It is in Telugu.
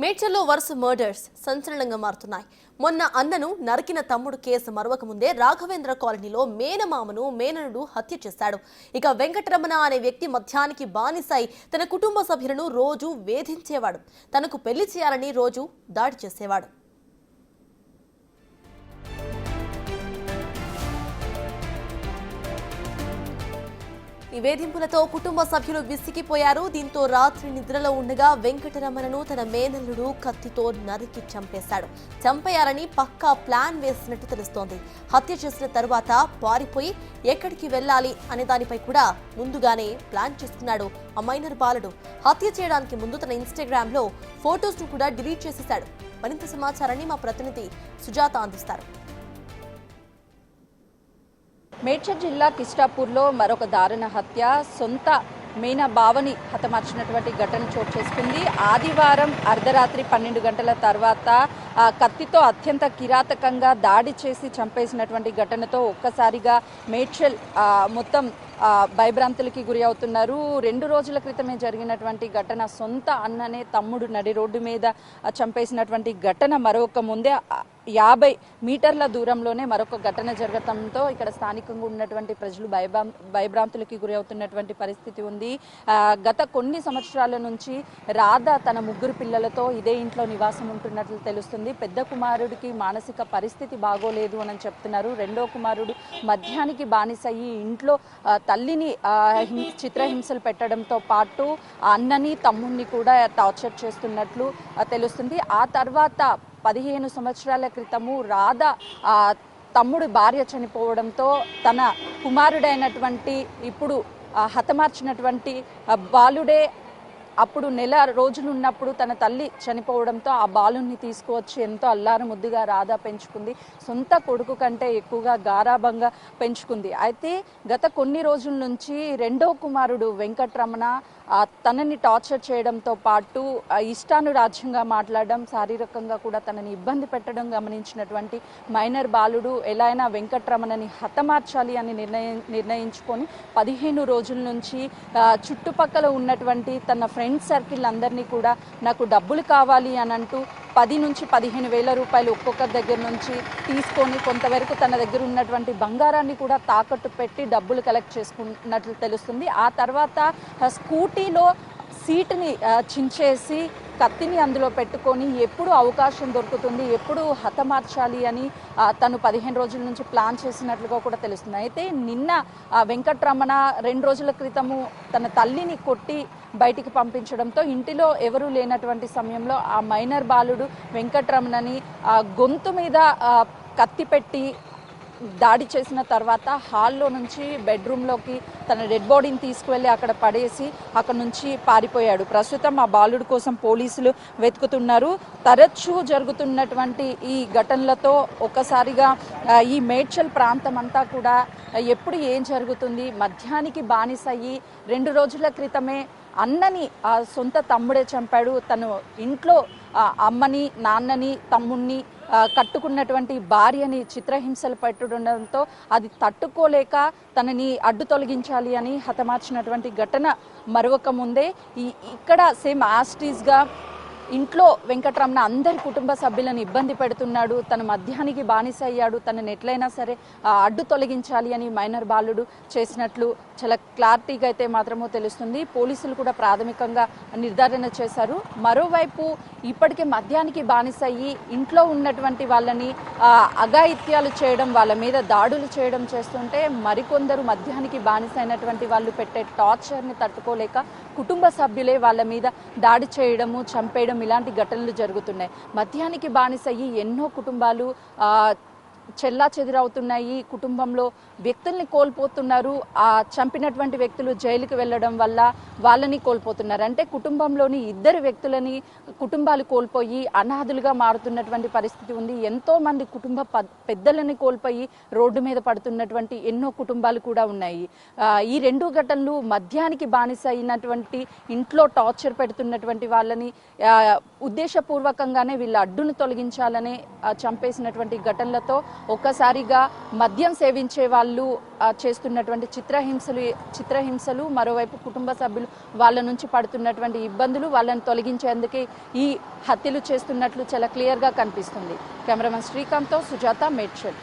మేడ్చల్లో వరుస మర్డర్స్ సంచలనంగా మారుతున్నాయి. మొన్న అన్నను నరికిన తమ్ముడు కేసు మరవక ముందే రాఘవేంద్ర కాలనీలో మేనమామను మేననుడు హత్య చేశాడు. ఇక వెంకటరమణ అనే వ్యక్తి మద్యానికి బానిసై తన కుటుంబ సభ్యులను రోజు వేధించేవాడు. తనకు పెళ్లి చేయాలని రోజు దాడి చేసేవాడు. ఈ వేధింపులతో కుటుంబ సభ్యులు విసిగిపోయారు. దీంతో రాత్రి నిద్రలో ఉండగా వెంకటరమణను తన మేనల్లుడు కత్తితో నరికి చంపేశాడు. చంపేయాలని పక్కా ప్లాన్ వేసినట్టు తెలుస్తోంది. హత్య చేసిన తరువాత పారిపోయి ఎక్కడికి వెళ్ళాలి అనే దానిపై కూడా ముందుగానే ప్లాన్ చేసుకున్నాడు ఆ మైనర్ బాలుడు. హత్య చేయడానికి ముందు తన ఇన్స్టాగ్రామ్ లో ఫొటోస్ ను కూడా డిలీట్ చేసేశాడు. మరింత సమాచారాన్ని మా ప్రతినిధి సుజాత అందిస్తారు. మేడ్చల్ జిల్లా కిస్టాపూర్లో మరొక దారుణ హత్య. సొంత మేన బావని హతమార్చినటువంటి ఘటన చోటు చేసుకుంది. ఆదివారం అర్ధరాత్రి 12 గంటల తర్వాత కత్తితో అత్యంత కిరాతకంగా దాడి చేసి చంపేసినటువంటి ఘటనతో ఒక్కసారిగా మేడ్చల్ మొత్తం భయభ్రాంతులకి గురి అవుతున్నారు. 2 రోజుల క్రితమే జరిగినటువంటి ఘటన, సొంత అన్ననే తమ్ముడు నడి రోడ్డు మీద చంపేసినటువంటి ఘటన మరొక ముందే 50 మీటర్ల దూరంలోనే మరొక ఘటన జరగడంతో ఇక్కడ స్థానికంగా ఉన్నటువంటి ప్రజలు భయభ్రాంతులకి గురి అవుతున్నటువంటి పరిస్థితి ఉంది. గత కొన్ని సంవత్సరాల నుంచి రాధ తన 3 పిల్లలతో ఇదే ఇంట్లో నివాసం ఉంటున్నట్లు తెలుస్తుంది. పెద్ద కుమారుడికి మానసిక పరిస్థితి బాగోలేదు అని చెప్తున్నారు. రెండో కుమారుడు మద్యానికి బానిసయ్యి ఇంట్లో తల్లిని చిత్రహింసలు పెట్టడంతో పాటు అన్నని తమ్ముడిని కూడా టార్చర్ చేస్తున్నట్లు తెలుస్తుంది. ఆ తర్వాత 15 సంవత్సరాల క్రితము రాధ తమ్ముడు భార్య చనిపోవడంతో తన కుమారుడైనటువంటి ఇప్పుడు హతమార్చినటువంటి బాలుడే అప్పుడు నెల రోజులు ఉన్నప్పుడు తన తల్లి చనిపోవడంతో ఆ బాలుని తీసుకువచ్చి ఎంతో అల్లారు ముద్దుగా రాధ పెంచుకుంది. సొంత కొడుకు కంటే ఎక్కువగా గారాభంగా పెంచుకుంది. అయితే గత కొన్ని రోజుల నుంచి రెండో కుమారుడు వెంకటరమణ తనని టార్చర్ చేయడంతో పాటు ఇష్టానురాజ్యంగా మాట్లాడడం, శారీరకంగా కూడా తనని ఇబ్బంది పెట్టడం గమనించినటువంటి మైనర్ బాలుడు ఎలా అయినా వెంకటరమణని హతమార్చాలి అని నిర్ణయించుకొని 15 రోజుల నుంచి చుట్టుపక్కల ఉన్నటువంటి తన ఫ్రెండ్స్ సర్కిల్ అందరినీ కూడా నాకు డబ్బులు కావాలి అని అంటూ 10 నుంచి 15 వేల రూపాయలు ఒక్కొక్కరి దగ్గర నుంచి తీసుకొని కొంతవరకు తన దగ్గర ఉన్నటువంటి బంగారాన్ని కూడా తాకట్టు పెట్టి డబ్బులు కలెక్ట్ చేసుకున్నట్లు తెలుస్తుంది. ఆ తర్వాత స్కూటీలో సీటుని చించేసి కత్తిని అందులో పెట్టుకొని ఎప్పుడు అవకాశం దొరుకుతుంది, ఎప్పుడు హతమార్చాలి అని తను 15 రోజుల నుంచి ప్లాన్ చేసినట్లుగా కూడా తెలుస్తుంది. అయితే నిన్న వెంకటరమణ 2 రోజుల క్రితము తన తల్లిని కొట్టి బయటికి పంపించడంతో ఇంటిలో ఎవరూ లేనటువంటి సమయంలో ఆ మైనర్ బాలుడు వెంకటరమణని గొంతు మీద కత్తి పెట్టి దాడి చేసిన తర్వాత హాల్లో నుంచి బెడ్రూమ్లోకి తన డెడ్ బాడీని తీసుకువెళ్ళి అక్కడ పడేసి అక్కడ నుంచి పారిపోయాడు. ప్రస్తుతం ఆ బాలుడు కోసం పోలీసులు వెతుకుతున్నారు. తరచూ జరుగుతున్నటువంటి ఈ ఘటనలతో ఒక్కసారిగా ఈ మేడ్చల్ ప్రాంతం అంతా కూడా ఎప్పుడు ఏం జరుగుతుంది, మద్యానికి బానిసయ్యి 2 రోజుల క్రితమే అన్నని సొంత తమ్ముడే చంపాడు. తను ఇంట్లో అమ్మని, నాన్నని, తమ్ముడిని కట్టుకున్నటువంటి భార్యని చిత్రహింసలు పెట్టడంతో అది తట్టుకోలేక తనని అడ్డు తొలగించాలి అని హతమార్చినటువంటి ఘటన మరొక ముందే ఇక్కడ సేమ్ యాస్టీస్గా ఇంట్లో వెంకటరమణ అందరి కుటుంబ సభ్యులను ఇబ్బంది పెడుతున్నాడు. తన మద్యానికి బానిస అయ్యాడు. తనని ఎట్లయినా సరే అడ్డు తొలగించాలి అని మైనర్ బాలుడు చేసినట్లు చాలా క్లారిటీగా అయితే మాత్రమో తెలుస్తుంది. పోలీసులు కూడా ప్రాథమికంగా నిర్ధారణ చేశారు. మరోవైపు ఇప్పటికే మద్యానికి బానిస అయ్యి ఇంట్లో ఉన్నటువంటి వాళ్ళని అఘాయిత్యాలు చేయడం, వాళ్ళ మీద దాడులు చేయడం చేస్తుంటే మరికొందరు మద్యానికి బానిస అయినటువంటి వాళ్ళు పెట్టే టార్చర్ని తట్టుకోలేక కుటుంబ సభ్యులే వాళ్ళ మీద దాడి చేయడము, చంపేయడం ఇలాంటి ఘటనలు జరుగుతున్నాయి. మద్యానికి బానిసయ్యి ఎన్నో కుటుంబాలు చెల్లా చెదిరవుతున్నాయి. కుటుంబంలో వ్యక్తుల్ని కోల్పోతున్నారు. ఆ చంపినటువంటి వ్యక్తులు జైలుకి వెళ్ళడం వల్ల వాళ్ళని కోల్పోతున్నారు. అంటే కుటుంబంలోని 2 వ్యక్తులని కుటుంబాలు కోల్పోయి అనాథులుగా మారుతున్నటువంటి పరిస్థితి ఉంది. ఎంతో మంది కుటుంబ పెద్దలని కోల్పోయి రోడ్డు మీద పడుతున్నటువంటి ఎన్నో కుటుంబాలు కూడా ఉన్నాయి. ఈ 2 ఘటనలు మద్యానికి బానిస అయినటువంటి ఇంట్లో టార్చర్ పెడుతున్నటువంటి వాళ్ళని ఉద్దేశపూర్వకంగానే వీళ్ళ అడ్డును తొలగించాలని చంపేసినటువంటి ఘటనలతో ఒక్కసారిగా మద్యం సేవించే వాళ్ళు చేస్తున్నటువంటి చిత్రహింసలు మరోవైపు కుటుంబ సభ్యులు వాళ్ళ నుంచి పడుతున్నటువంటి ఇబ్బందులు వాళ్ళని తొలగించేందుకే ఈ హత్యలు చేస్తున్నట్లు చాలా క్లియర్గా కనిపిస్తుంది. కెమెరామెన్ శ్రీకాంత్తో సుజాత, మేడ్చల్.